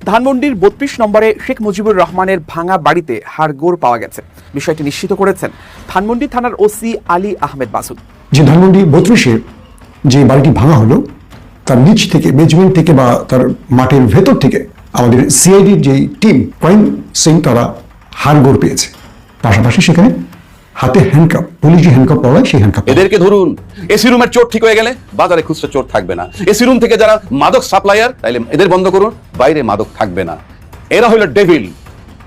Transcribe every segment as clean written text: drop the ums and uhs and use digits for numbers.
ধানমন্ডির ৩২ নম্বরে শেখ মুজিবুর রহমানের ভাঙা বাড়িতে হাড়গোড় পাওয়া গেছে। বিষয়টি নিশ্চিত করেছেন ধানমন্ডি থানার ওসি আলী আহমেদ মাসুদ। যে ধানমন্ডি ৩২-এ যে বাড়িটি ভাঙা হলো তার নিচ থেকে, বেজমেন্ট থেকে বা তার মাটির ভেতর থেকে আমাদের সিআইডির যে টিম ক্রাইম সিং তারা হাড়গোড় পেয়েছে। পাশাপাশি সেখানে হাতে হ্যান্ডকাপ, পুলিশি হ্যান্ডকাপ পাওয়া, সেই হ্যান্ডকাপ। এদেরকে ধরুন। এসি রুমের চোর ঠিক হয়ে গেলে বাজারে খুচরা চোর থাকবে না। এসি রুম থেকে যারা মাদক সাপ্লায়ার, তাইলে এদের বন্ধ করুন, বাইরে মাদক থাকবে না। এরা হলো ডেভিল।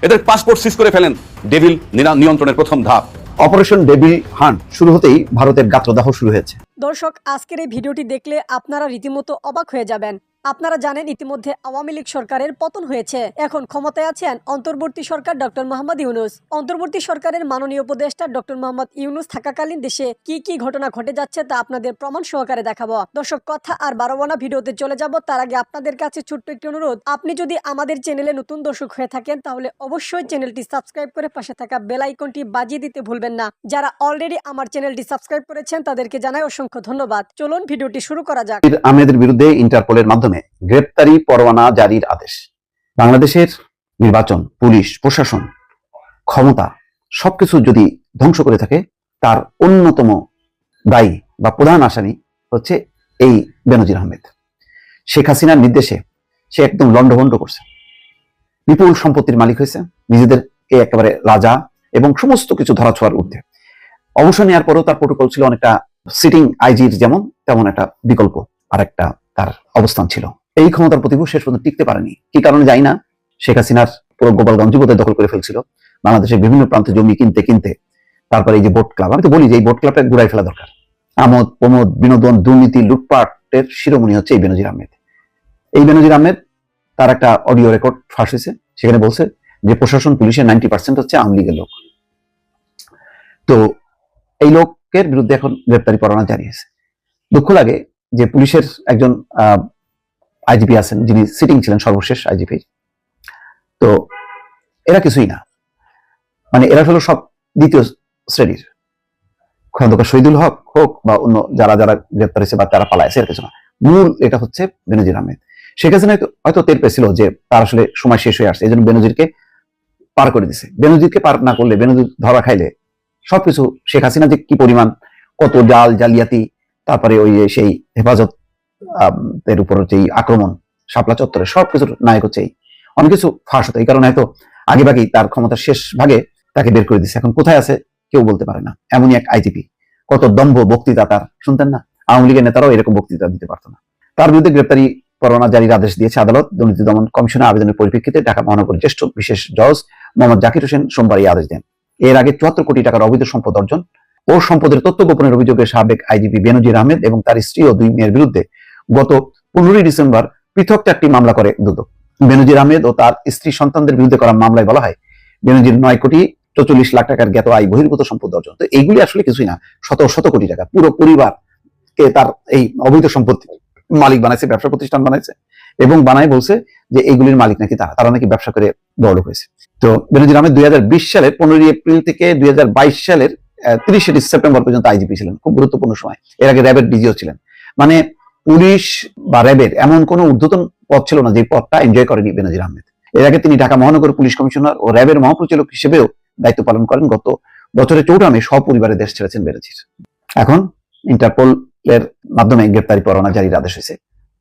এদের পাসপোর্ট সিজ করে ফেলেন। ডেভিল নিয়ন্ত্রণের প্রথম ধাপ। অপারেশন ডেভিল হান্ট শুরু হতেই ভারতের গাত্রদাহ শুরু হয়েছে। দর্শক, আজকের এই ভিডিওটি দেখলে আপনারা রীতিমতো অবাক হয়ে যাবেন। আপনারা জানেন ইতিমধ্যে আওয়ামী লীগ সরকারের পতন হয়েছে। এখন ক্ষমতায় আছেন অন্তর্বর্তী সরকার ডক্টর মোহাম্মদ ইউনূস। অন্তর্বর্তী সরকারের মাননীয় উপদেষ্টা ডক্টর মোহাম্মদ ইউনূস থাকাকালীন দেশে কি কি ঘটনা ঘটে যাচ্ছে তা আপনাদের প্রমাণ সহকারে দেখাবো। দর্শক, কথা আর বাড়াবো না, ভিডিওতে চলে যাব। তার আগে আপনাদের কাছে ছোট্ট একটি অনুরোধ, আপনি যদি আমাদের চ্যানেলে নতুন দর্শক হয়ে থাকেন তাহলে অবশ্যই চ্যানেলটি সাবস্ক্রাইব করে পাশে থাকা বেল আইকনটি বাজিয়ে দিতে ভুলবেন না। যারা অলরেডি আমার চ্যানেলটি সাবস্ক্রাইব করেছেন তাদেরকে জানাই অসংখ্য ধন্যবাদ। চলুন ভিডিওটি শুরু করা যাক। আহমেদের বিরুদ্ধে ইন্টারপোলের মাধ্যমে গ্রেপ্তারি পরোয়ানা জারির আদেশ। বাংলাদেশের নির্বাচন, পুলিশ, প্রশাসন, ক্ষমতা সবকিছু যদি ধ্বংস করে থাকে, তার অন্যতম দায়ী বা প্রধান আসামি হচ্ছে এই বেনজির আহমেদ। শেখ হাসিনার নির্দেশে সে একদম লন্ডভন্ড করছে, বিপুল সম্পত্তির মালিক হয়েছে, নিজেদেরকে একেবারে রাজা এবং সমস্ত কিছু ধরাছোঁয়ার ঊর্ধ্বে। অবসর নেওয়ার পরেও তার প্রোটোকল ছিল অনেকটা সিটিং আইজির যেমন, তেমন একটা বিকল্প আর একটা তার অবস্থান ছিল। এই ক্ষমতার প্রতিভূ শেষ পর্যন্ত টিকতে পারেনি, কি কারণে জানি না। শেখ হাসিনার পুরো গোপালগঞ্জ বোধহয় দখল করে ফেলছিল। বাংলাদেশের বিভিন্ন প্রান্তে জমি কিনতে কিনতে তারপরে এই যে বোট ক্লাব, আমি তো বলি যে এই বোট ক্লাবটা ঘুরাই ফেলা দরকার। আমোদ প্রমোদ, বিনোদন, দুর্নীতি, লুটপাটের শিরোমণি হচ্ছে এই বেনজির আহমেদ। এই বেনজির আহমেদ, তার একটা অডিও রেকর্ড ফাঁস হয়েছে, সেখানে বলছে যে প্রশাসন, পুলিশের 90% হচ্ছে আওয়ামী লীগের লোক। তো এই লোকের বিরুদ্ধে এখন গ্রেপ্তারি পরোয়ানা জারি হয়েছে। দুঃখ লাগে যে পুলিশের একজন আইজিপি আছেন, যিনি সিটিং ছিলেন সর্বশেষ আইজিপি। তো এরা কিছুই না, মানে এরা হলো সব দ্বিতীয় শ্রেণীর। খন্দকার শহীদুল হক হোক বা অন্য যারা যারা গ্রেপ্তার হয়েছে বা তারা পালাইছে, এর কিছু না। মূল এটা হচ্ছে বেনজির আহমেদ। শেখ হাসিনা হয়তো টের পেয়েছিল যে তার আসলে সময় শেষ হয়ে আসছে, এই জন্য বেনজিরকে পার করে দিছে। বেনজিরকে পার না করলে, বেনজির ধরা খাইলে সবকিছু, শেখ হাসিনা যে কি পরিমাণ কত জাল জালিয়াতি, তারপরে ওই সেই হেফাজত এর উপর যে আক্রমণ শাপলা চত্বরে, সবকিছুর নায়ক হচ্ছে অনেক কিছু ফাঁস হতো। এই কারণে হয়তো আগে ভাগেই তার ক্ষমতার শেষ ভাগে তাকে বের করে দিচ্ছে। এখন কোথায় আছে কেউ বলতে পারে না। এমনই এক আইজিপি, কত দম্ভ বক্তৃতা তার, শুনতেন না? আওয়ামী লীগের নেতারাও এরকম বক্তৃতা দিতে পারতো না। তার বিরুদ্ধে গ্রেপ্তারি পরোয়ানা জারির আদেশ দিয়েছে আদালত। দুর্নীতি দমন কমিশনের আবেদনের পরিপ্রেক্ষিতে ঢাকা মহানগর জ্যেষ্ঠ বিশেষ জজ মোহাম্মদ জাকির হোসেন সোমবার এই আদেশ দেন। এর আগে ৭৪ কোটি টাকার অবৈধ সম্পদ অর্জন ও সম্পদের তথ্য গোপনের অভিযোগে সাবেক আইজিপি বেনজির আহমেদ এবং তার স্ত্রী ও ২ মেয়ের বিরুদ্ধে গত ১৫ ডিসেম্বর পৃথক ৪টি মামলা করে দুদক। বেনজির আহমেদ ও তার স্ত্রী সন্তানদের বিরুদ্ধে করা মামলায় বলা হয়, বেনজির ৯ কোটি ৪৪ লাখ টাকার জ্ঞাত আয় বহির্ভূত সম্পদ অর্জন। তো এইগুলি আসলে কিছুই না, শত শত কোটি টাকা। পুরো পরিবারকে তার এই অবৈধ সম্পত্তি মালিক বানাইছে, ব্যবসা প্রতিষ্ঠান বানাইছে এবং বানায় বলছে যে এইগুলির মালিক নাকি তারা নাকি ব্যবসা করে বড়লোক হয়েছে। তো বেনজির আহমেদ ২০২০ সালের ১৫ এপ্রিল থেকে ২০২২ সালের ৩০ সেপ্টেম্বর পর্যন্ত আইজিপি ছিলেন, খুব গুরুত্বপূর্ণ সময়। এর আগে র্যাবের ডিজিও ছিলেন। মানে পুলিশ বা র্যাবের এমন কোন ঊর্ধ্বতন পদ ছিল না যে পদটা এনজয় করেনি বেনজির আহমেদ। এর আগে তিনি ঢাকা মহানগর পুলিশ কমিশনার ও র্যাবের মহাপরিচালক হিসেবেও দায়িত্ব পালন করেন। গত বছরের ৪টা মে সপরিবারে দেশ ছেড়েছেন বেনজির। এখন ইন্টারপোল এর মাধ্যমে গ্রেপ্তারি পরোয়ানা জারির আদেশ হয়েছে।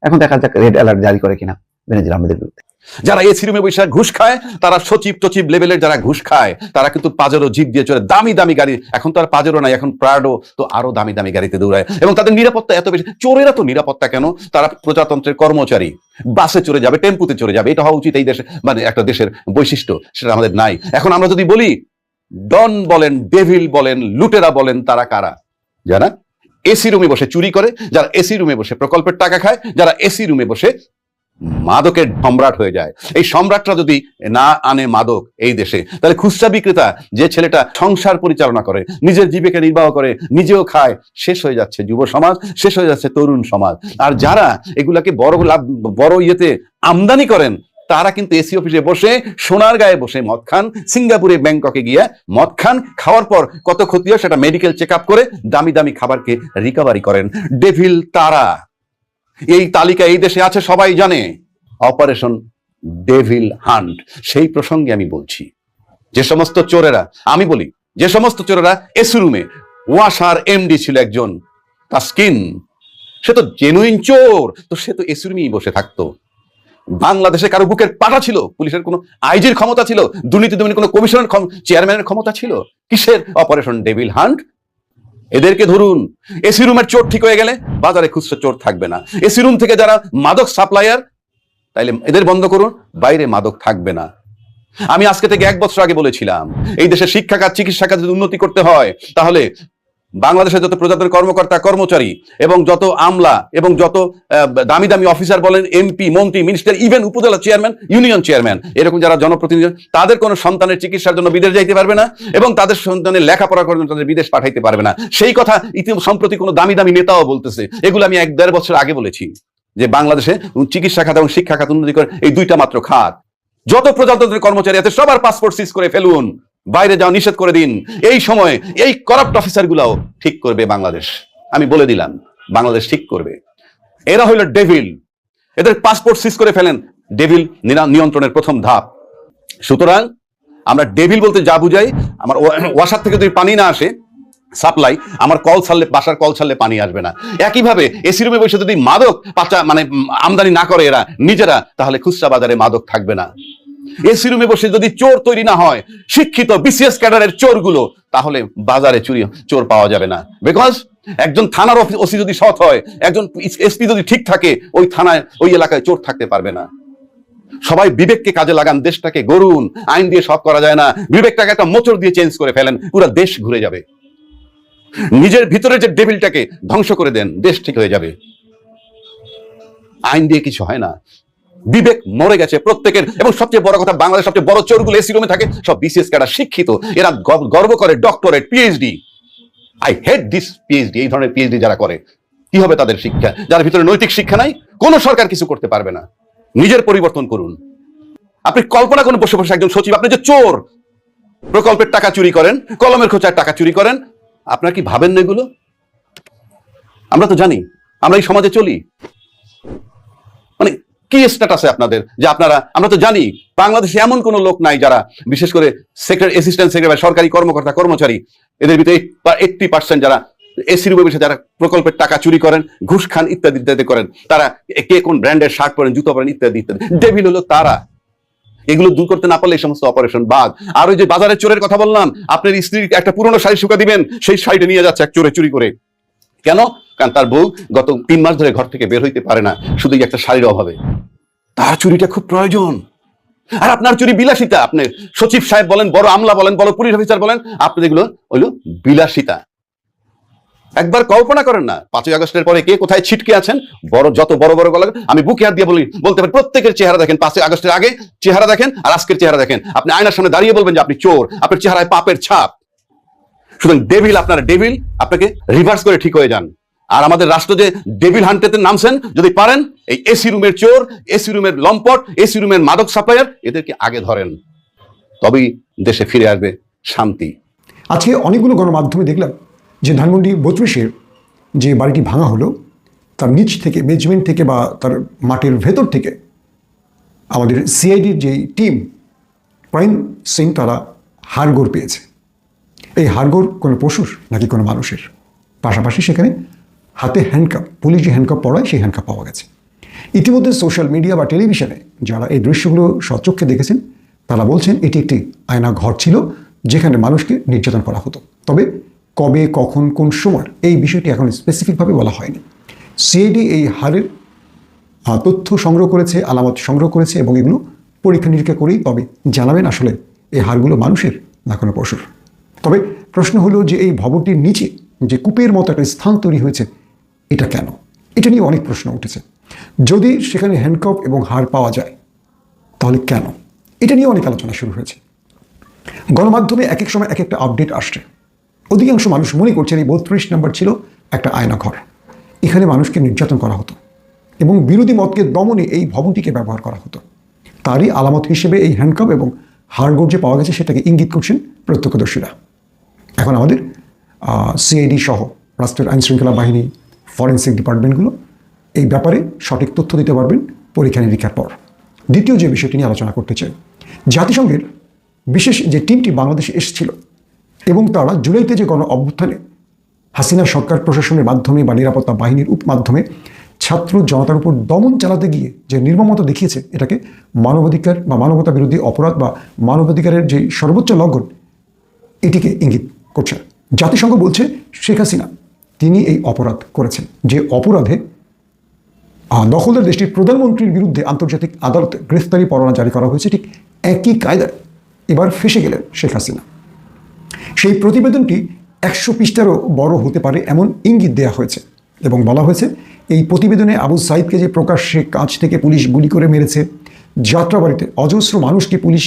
এখন দেখা যাক রেড অ্যালার্ট জারি করে কিনা বেনজির আহমেদের বিরুদ্ধে। যারা এসি রুমে বসে ঘুষ খায়, তারা সচিব লেভেলের যারা ঘুষ খায়, তারা কিন্তু পাজেরো জিপ দিয়ে চলে, দামি দামি গাড়ি। এখন তো আর পাজেরো নাই, এখন প্রাডো, তো আরো দামি দামি গাড়িতে দৌড়ায়। এবং তাদের নিরাপত্তা এত বেশি। চোরেরা তো নিরাপত্তা কেন? তারা প্রজাতন্ত্রের কর্মচারী, বাসে চড়ে যাবে, টেম্পুতে চড়ে যাবে। এটা হওয়া উচিত এই দেশে, মানে একটা দেশের বৈশিষ্ট্য, সেটা আমাদের নাই। এখন আমরা যদি বলি ডন বলেন, ডেভিল বলেন, লুটেরা বলেন, তারা কারা? যারা এসি রুমে বসে চুরি করে, যারা এসি রুমে বসে প্রকল্পের টাকা খায়, যারা এসি রুমে বসে মাদকের সম্রাট হয়ে যায়। এই সম্রাটরা যদি না আনে মাদক এই দেশে, তাহলে খুচরা বিক্রেতা, যে ছেলেটা সংসার পরিচালনা করে, নিজের জীবিকা নির্বাহ করে, নিজেও খায়, শেষ হয়ে যাচ্ছে যুব সমাজ, শেষ হয়ে যাচ্ছে তরুণ সমাজ। আর যারা এগুলাকে বড় ইয়েতে আমদানি করেন, তারা কিন্তু এসি অফিসে বসে, সোনার গায়ে বসে মদ খান, সিঙ্গাপুরে ব্যাংককে গিয়ে মদ খান, খাওয়ার পর কত ক্ষতি হয় সেটা মেডিকেল চেক আপ করে দামি দামি খাবারকে রিকভারি করেন। ডেভিল তারা। এই তালিকা এই দেশে আছে, সবাই জানে। Operation devil hunt. সেই প্রসঙ্গে আমি বলছি, যে সমস্ত চোরেরা, আমি বলি যে সমস্ত চোরেরা এসি রুমে, ওয়াসার এমডি ছিল একজন তাসকিন, সে তো জেনুইন চোর, তো সে তো এসি রুমেই বসে থাকতো। বাংলাদেশে কারো বুকের পাটা ছিল? পুলিশের কোনো আইজির ক্ষমতা ছিল? দুর্নীতি দমনে কোনো কমিশনের চেয়ারম্যানের ক্ষমতা ছিল? কিসের অপারেশন ডেভিল হান্ট? এদেরকে ধরুন। এসি রুমের চোর ঠিক হয়ে গেলে বাজারে খুচরা চোর থাকবে না। এসি রুম থেকে যারা মাদক সাপ্লায়ার, তাইলে এদের বন্ধ করুন, বাইরে মাদক থাকবে না। আমি আজকে থেকে 1 বছর আগে বলেছিলাম, এই দেশে শিক্ষা খাত, চিকিৎসা খাত যদি উন্নতি করতে হয়, তাহলে বাংলাদেশের যত প্রজাতন্ত্রের কর্মকর্তা কর্মচারী এবং যত আমলা এবং যত দামি দামি অফিসার বলেন, এমপি, মন্ত্রী, মিনিস্টার, ইভেন উপজেলা চেয়ারম্যান, ইউনিয়ন চেয়ারম্যান, এরকম যারা জনপ্রতিনিধি, তাদের কোনো সন্তানের চিকিৎসার জন্য বিদেশ যাইতে পারবে না এবং তাদের সন্তানের লেখাপড়া করার জন্য তাদের বিদেশ পাঠাইতে পারবে না। সেই কথা সম্প্রতি কোনো দামি দামি নেতাও বলতেছে। এগুলো আমি 1-1.5 বছর আগে বলেছি যে বাংলাদেশে চিকিৎসা খাত এবং শিক্ষা খাত উন্নতি করে, এই দুইটা মাত্র খাত। যত প্রজাতন্ত্রের কর্মচারী আছে সবার পাসপোর্ট সিজ করে ফেলুন, বাইরে যাওয়া নিষেধ করে দিন। এই সময় এই করাপ্ট অফিসার গুলাও ঠিক করবে বাংলাদেশ। আমি বলে দিলাম, বাংলাদেশ ঠিক করবে। এরা হইল ডেভিল, এদের পাসপোর্ট সিজ করে ফেলেন। ডেভিল নিয়ন্ত্রণের প্রথম ধাপ। সুতরাং আমরা ডেভিল বলতে যা বুঝাই, আমার ওয়াসার থেকে যদি পানি না আসে সাপ্লাই, আমার কল ছাড়লে, বাসার কল ছাড়লে পানি আসবে না। একইভাবে এসি রুমে বসে যদি মাদক আমদানি না করে এরা নিজেরা, তাহলে খুচরা বাজারে মাদক থাকবে না। এসি রুমে বসে যদি চোর তৈরি না হয়, শিক্ষিত বিসিএস ক্যাডারের চোরগুলো, তাহলে বাজারে চোর পাওয়া যাবে না। বিকজ একজন থানার ওসি যদি সৎ হয়, একজন এসপি যদি ঠিক থাকে, ওই থানায়, ওই এলাকায় চোর থাকতে পারবে না। সবাই বিবেককে কাজে লাগান, দেশটাকে গড়ুন। আইন দিয়ে সব করা যায় না, বিবেকটাকে একটা মোচড় দিয়ে চেঞ্জ করে ফেলেন, পুরো দেশ ঘুরে যাবে। নিজের ভিতরে যে ডেভিলটাকে ধ্বংস করে দেন, দেশ ঠিক হয়ে যাবে। আইন দিয়ে কিছু হয় না, বিবেক মরে গেছে প্রত্যেকের। এবং সবচেয়ে বড় কথা, বাংলাদেশ সবচেয়ে বড় চোরগুলো এসি রুমে থাকে, সব বিসিএস ক্যাডার, শিক্ষিত। এরা গর্ব করে doctorate, PhD. I hate this PhD. এই ধরনের পিএইচডি যারা করে, কি হবে তাদের শিক্ষা? যার ভিতরে নৈতিক শিক্ষা নাই, কোন সরকার কিছু করতে পারবে না। নিজের পরিবর্তন করুন। আপনি কল্পনা করুন, বসে বসে একজন সচিব, আপনি যে চোর, প্রকল্পের টাকা চুরি করেন, কলমের খোঁচার টাকা চুরি করেন, আপনার কি ভাবেন না এগুলো? আমরা তো জানি, আমরা এই সমাজে চলি। মানে কি স্ট্যাটাসে আপনাদের যে আপনারা, আমরা তো জানি বাংলাদেশে এমন কোন লোক নাই যারা, বিশেষ করে সেক্রেটারি, অ্যাসিস্ট্যান্ট সেক্রেটারি, সরকারি কর্মকর্তা কর্মচারী, এদের ভিতরে 80% যারা এসি রুমে বসে যারা প্রকল্পের টাকা চুরি করেন, ঘুষ খান, ইত্যাদি ইত্যাদি করেন, তারা কে কোন ব্র্যান্ডের শার্ট পরেন, জুতো পরেন, ইত্যাদি ইত্যাদি। ডেভিল হলো তারা। এগুলো দূর করতে না পারলে এই সমস্ত অপারেশন বাদ। আর ওই যে বাজারের চোরের কথা বললাম, আপনার স্ত্রীর একটা পুরনো শাড়ি শুকা দিবেন, সেই শাড়িটা নিয়ে যাচ্ছে এক চোরে চুরি করে। কেন? কারণ তার বউ গত 3 মাস ধরে ঘর থেকে বের হইতে পারে না, শুধু একটা শাড়ির অভাবে। তার চুরিটা খুব প্রয়োজন। আর আপনার চুরি বিলাসিতা। আপনি সচিব সাহেব বলেন, বড় আমলা বলেন, বড় পুলিশ অফিসার বলেন, আপনাদের এগুলো হইল বিলাসিতা। একবার কল্পনা করেন না, 5ই আগস্টের পরে কে কোথায় ছিটকে আছেন। যত বড় বড় গলা, আমি বুকে হাত দিয়ে বলতে পারি, প্রত্যেকের চেহারা দেখেন, 5ই আগস্টের আগে চেহারা দেখেন আর আজকের চেহারা দেখেন। আপনি আয়নার সামনে দাঁড়িয়ে বলবেন যে আপনি চোর, আপনার চেহারায় পাপের ছাপ। সুতরাং ডেভিল, আপনার ডেভিল, আপনাকে রিভার্স করে ঠিক হয়ে যান। আর আমাদের রাষ্ট্র যে ডেভিল হান্টেতে নামছেন, যদি পারেন এই এসি রুমের চোর, এসি রুমের লম্পট, এসি রুমের মাদক সাপ্লায়ার, এদেরকে আগে ধরেন, তবেই দেশে ফিরে আসবে শান্তি। আজকে অনেকগুলো গণমাধ্যমে দেখলাম যে ধানমন্ডি 32-এর যে বাড়িটি ভাঙা হলো, তার নিচ থেকে, বেজমেন্ট থেকে বা তার মাটির ভেতর থেকে আমাদের সিআইডির যেই টিম, ক্রাইম সিন, তারা হাড়গোড় পেয়েছে। এই হাড়গোড় কোনো পশুর নাকি কোনো মানুষের? পাশাপাশি সেখানে হাতে হ্যান্ডকাপ, পুলিশ যে হ্যান্ডকাপ পরায়, সেই হ্যান্ডকাপ পাওয়া গেছে। ইতিমধ্যে সোশ্যাল মিডিয়া বা টেলিভিশনে যারা এই দৃশ্যগুলো সচক্ষে দেখেছেন, তারা বলছেন এটি একটি আয়না ঘর ছিল যেখানে মানুষকে নির্যাতন করা হতো। তবে কবে, কখন, কোন সময়, এই বিষয়টি এখন স্পেসিফিকভাবে বলা হয়নি। সিআইডি এই হাড়ের তথ্য সংগ্রহ করেছে, আলামত সংগ্রহ করেছে এবং এগুলো পরীক্ষা নিরীক্ষা করেই তবে জানাবেন আসলে এই হাড়গুলো মানুষের না কোনো পশুর। তবে প্রশ্ন হলো যে এই ভবনটির নিচে যে কূপের মতো একটা স্থান তৈরি হয়েছে, এটা কেন? এটা নিয়ে অনেক প্রশ্ন উঠেছে। যদি সেখানে হ্যান্ডকাপ এবং হাড় পাওয়া যায়, তাহলে কেন? এটা নিয়ে অনেক আলোচনা শুরু হয়েছে। গণমাধ্যমে এক এক সময় এক একটা আপডেট আসছে। অধিকাংশ মানুষ মনে করছেন এই 32 নম্বর ছিল একটা আয়না ঘর, এখানে মানুষকে নির্যাতন করা হতো এবং বিরোধী মতকে দমনে এই ভবনটিকে ব্যবহার করা হতো। তারই আলামত হিসেবে এই হ্যান্ডকাপ এবং হাড়গোড় যে পাওয়া গেছে, সেটাকে ইঙ্গিত করছেন প্রত্যক্ষদর্শীরা। এখন আমাদের সিআইডি সহ রাষ্ট্রের আইনশৃঙ্খলা বাহিনী, ফরেন্সিক ডিপার্টমেন্টগুলো এই ব্যাপারে সঠিক তথ্য দিতে পারবেন পরীক্ষা নিরীক্ষার পর। দ্বিতীয় যে বিষয়টি নিয়ে আলোচনা করতে চাই, জাতিসংঘের বিশেষ যে টিমটি বাংলাদেশে এসেছিল এবং তারা জুলাইতে যে গণ অভ্যুত্থানে হাসিনা সরকার প্রশাসনের মাধ্যমে বা নিরাপত্তা বাহিনীর মাধ্যমে ছাত্র জনতার উপর দমন চালাতে গিয়ে যে নির্মমতা দেখিয়েছে, এটাকে মানবাধিকার বা মানবতা বিরোধী অপরাধ বা মানবাধিকারের যে সর্বোচ্চ লঙ্ঘন, এটিকে ইঙ্গিত করছে। জাতিসংঘ বলছে শেখ হাসিনা তিনি এই অপরাধ করেছেন, যে অপরাধে দখলদার দেশটির প্রধানমন্ত্রীর বিরুদ্ধে আন্তর্জাতিক আদালতে গ্রেফতারি পরোয়ানা জারি করা হয়েছে। ঠিক একই কায়দায় এবার ফেঁসে গেলেন শেখ হাসিনা। সেই প্রতিবেদনটি 100 পৃষ্ঠারও বড় হতে পারে এমন ইঙ্গিত দেওয়া হয়েছে এবং বলা হয়েছে এই প্রতিবেদনে আবু সাইদকে যে প্রকাশ্যে কাছ থেকে পুলিশ গুলি করে মেরেছে, যাত্রাবাড়িতে অজস্র মানুষকে পুলিশ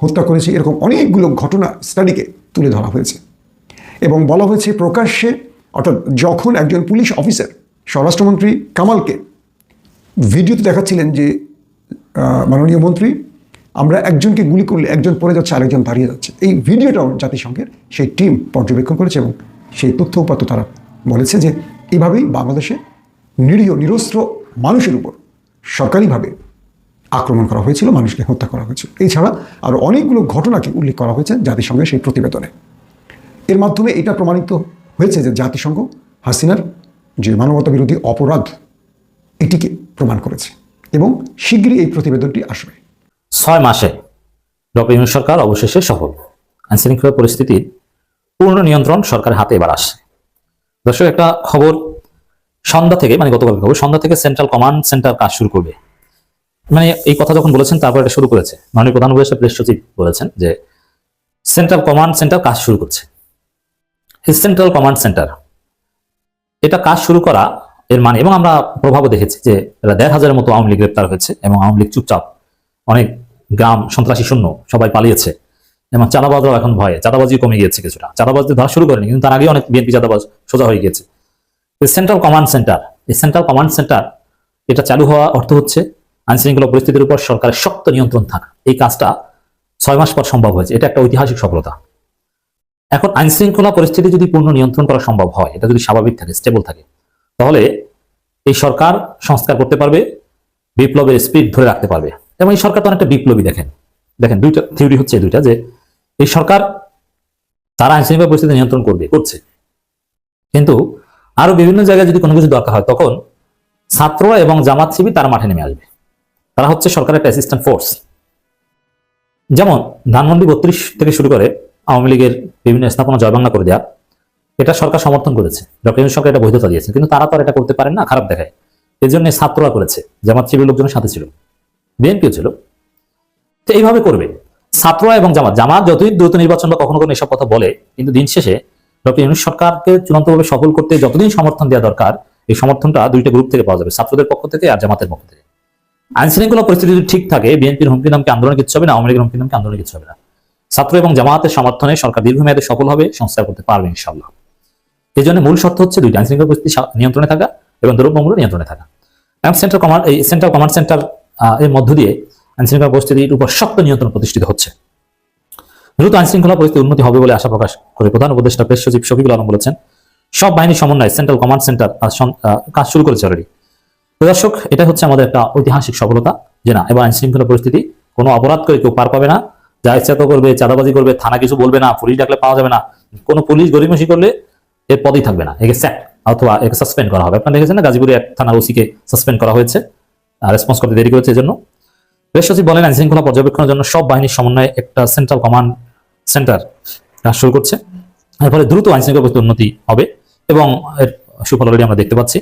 হত্যা করেছে, এরকম অনেকগুলো ঘটনা স্টাডিকে তুলে ধরা হয়েছে এবং বলা হয়েছে প্রকাশ্যে, অর্থাৎ যখন একজন পুলিশ অফিসার স্বরাষ্ট্রমন্ত্রী কামালকে ভিডিওতে দেখাচ্ছিলেন যে মাননীয় মন্ত্রী, আমরা একজনকে গুলি করলে একজন পড়ে যাচ্ছে আরেকজন দাঁড়িয়ে যাচ্ছে, এই ভিডিওটাও জাতিসংঘের সেই টিম পর্যবেক্ষণ করেছে এবং সেই তথ্য উপাত্ত তারা বলেছে যে এইভাবেই বাংলাদেশে নিরীহ নিরস্ত্র মানুষের উপর সরকারিভাবে আক্রমণ করা হয়েছিল, মানুষকে হত্যা করা হয়েছিল। এছাড়া আরও অনেকগুলো ঘটনাকে উল্লেখ করা হয়েছে জাতিসংঘের সেই প্রতিবেদনে। এর মাধ্যমে এটা প্রমাণিত হয়েছে যে জাতিসংঘ হাসিনার যে মানবতা বিরোধী অপরাধ এটিকে প্রমাণ করেছে এবং শীঘ্রই এই প্রতিবেদনটি আসবে। 6 মাসে ডক্টর ইউনূস সরকার অবশেষে সফল। আইনশৃঙ্খলা পরিস্থিতির পূর্ণ নিয়ন্ত্রণ সরকারের হাতে এবার আসছে। দর্শক, একটা খবর সন্ধ্যা থেকে, মানে গতকাল খবর, সন্ধ্যা থেকে সেন্ট্রাল কমান্ড সেন্টার কাজ শুরু করবে। মানে এই কথা যখন বলেছেন তারপর এটা শুরু করেছে, মাননীয় প্রধান উপদেষ্টা প্রেস সচিব বলেছেন যে সেন্ট্রাল কমান্ড সেন্টার কাজ শুরু করছে। এই সেন্ট্রাল কমান্ড সেন্টার এটা কাজ শুরু করা এর মানে, এবং আমরা প্রভাবও দেখেছি যে 1,500-এর মতো আওয়ামী লীগ গ্রেপ্তার হয়েছে এবং আওয়ামী লীগ চুপচাপ, অনেক গ্রাম সন্ত্রাসী শূন্য, সবাই পালিয়েছে এবং চাঁদাবাজরাও এখন ভয়ে, চাঁদাবাজি কমে গিয়েছে কিছুটা, চাঁদাবাজদের ধরা শুরু করেনি কিন্তু তার আগে অনেক বিএনপি চাঁদাবাজ সোজা হয়ে গিয়েছে। সেন্ট্রাল কমান্ড সেন্টার, এই সেন্ট্রাল কমান্ড সেন্টার এটা চালু হওয়া অর্থ হচ্ছে আইনশৃঙ্খলা পরিস্থিতির উপর সরকারের শক্ত নিয়ন্ত্রণ থাকা। এই কাজটা 6 মাস পর সম্ভব হয়েছে, এটা একটা ঐতিহাসিক সফলতা। এখন আইনশৃঙ্খলা পরিস্থিতি যদি পূর্ণ নিয়ন্ত্রণ করা সম্ভব হয়, এটা যদি স্বাভাবিক থাকে, স্টেবল থাকে, তাহলে এই সরকার সংস্কার করতে পারবে, বিপ্লবের স্পিড ধরে রাখতে পারবে। এবং এই সরকার তো অনেকটা বিপ্লবী। দেখেন দুইটা থিওরি হচ্ছে, দুইটা, যে এই সরকার তারা আইনশৃঙ্খলা পরিস্থিতি নিয়ন্ত্রণ করছে, কিন্তু আরো বিভিন্ন জায়গায় যদি কোনো কিছু দরকার হয় তখন ছাত্ররা এবং জামাত শিবির তারা মাঠে নেমে আসবে। তারা হচ্ছে সরকারের একটা অ্যাসিস্ট্যান্ট ফোর্স। যেমন ধানমন্ডি 32 থেকে শুরু করে আওয়ামী লীগের বিভিন্ন স্থাপনা জয়বাংলা করে দেওয়া, এটা সরকার সমর্থন করেছে, ডক্টর ইউনূস সরকার এটা বৈধতা দিয়েছে, কিন্তু তারা তো আর এটা করতে পারেন না, খারাপ দেখায়। এই জন্য ছাত্ররা করেছে, জামাত শিবির লোকজনের সাথে ছিল, বিএনপিও ছিল। তো এইভাবে করবে ছাত্ররা এবং জামাত যতই দ্রুত নির্বাচন বা কখনো কখনো এসব কথা বলে, কিন্তু দিন শেষে ডক্টর ইউনূস সরকারকে চূড়ান্তভাবে সফল করতে যতদিন সমর্থন দেওয়া দরকার, এই সমর্থনটা দুইটা গ্রুপ থেকে পাওয়া যাবে, ছাত্রদের পক্ষ থেকে আর জামাতের পক্ষ থেকে। আইন শৃঙ্খলা পরিস্থিতি যদি ঠিক থাকে, বিএনপির হুমকি দামকে আন্দোলনে কিছু হবে না, আওয়ামী লীগের হুমকি দামকে আন্দোলনে কিছু হবে না। ছাত্র এবং জামাতের সমর্থনে সরকার দীর্ঘমেয়াদে সফল হবে, সংস্কার করতে পারবে ইনশাআল্লাহ। এই জন্য মূল শর্ত হচ্ছে দুইটা, আইন শৃঙ্খলা পরিস্থিতি নিয়ন্ত্রণে থাকা এবং দ্রব্যমূল্য নিয়ন্ত্রণে থাকা। এবং সেন্ট্রাল কমান্ড সেন্টার এর মধ্য দিয়ে আইন শৃঙ্খলা পরিস্থিতির উপর শক্ত নিয়ন্ত্রণ প্রতিষ্ঠিত হচ্ছে। দ্রুত আইন শৃঙ্খলা পরিস্থিতির উন্নতি হবে বলে আশা প্রকাশ করে প্রধান উপদেষ্টা প্রেস সচিব শফিকুল আলম বলেছেন, সব বাহিনীর সমন্বয়ে সেন্ট্রাল কমান্ড সেন্টার কাজ শুরু করেছে অলরেডি। দর্শক, এটা হচ্ছে আমাদের একটা ঐতিহাসিক সফলতা যে না, এবার আইন শৃঙ্খলা পরিস্থিতি কোনো অপরাধ করে কেউ পার পাবে না, যা ইচ্ছা তো করবে, চাঁদাবাজি করবে, থানা কিছু বলবে না, পুলিশ ডাকলে পাওয়া যাবে না, কোনো পুলিশ গরিমসি করলে এর পদেই থাকবে না, একে স্যাক অথবা একে সাসপেন্ড করা হবে। আপনারা দেখেছেন না, গাজীপুরে এক থানার ওসিকে সাসপেন্ড করা হয়েছে, রেসপন্স করতে দেরি করেছে। এজন্য প্রেস সচিব বলেন, আইন শৃঙ্খলা পর্যবেক্ষণের জন্য সব বাহিনীর সমন্বয়ে একটা সেন্ট্রাল কমান্ড সেন্টার কাজ শুরু করছে। এর ফলে দ্রুত আইন শৃঙ্খলা পরিস্থিতি উন্নতি হবে এবং এর সুফল অলরেডি আমরা দেখতে পাচ্ছি।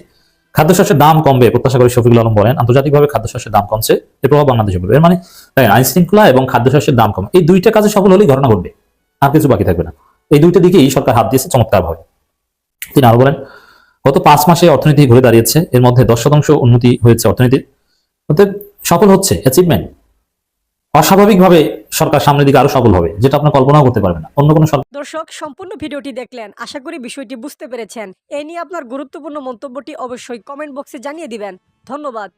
খাদ্যশস্যের দাম কমবে প্রত্যাশা করে শফিকুল আলম বলেন, আন্তর্জাতিকভাবে খাদ্যশস্যের দাম কমছে, এর প্রভাব বাংলাদেশে পড়বে। এর মানে আইন শৃঙ্খলা এবং খাদ্যশস্যের দাম কমে, এই দুইটা কাজে সফল হলেই ঘটনা ঘটবে, আর কিছু বাকি থাকবে না। এই দুইটা দিকেই সরকার হাত দিয়েছে চমৎকার ভাবে। তিনি আরো বলেন, গত 5 মাসে অর্থনীতি ঘুরে দাঁড়িয়েছে, এর মধ্যে 10% উন্নতি হয়েছে অর্থনীতির, অর্থাৎ সফল হচ্ছে, অ্যাচিভমেন্ট। অস্বাভাবিকভাবে সরকার সামনের দিকে আরো সফল হবে, যেটা আপনার কল্পনাও করতে পারবেন না অন্য কোনো সরকার। দর্শক, সম্পূর্ণ ভিডিওটি দেখলেন, আশা করি বিষয়টি বুঝতে পেরেছেন। এই নিয়ে আপনার গুরুত্বপূর্ণ মন্তব্যটি অবশ্যই কমেন্ট বক্সে জানিয়ে দিবেন। ধন্যবাদ।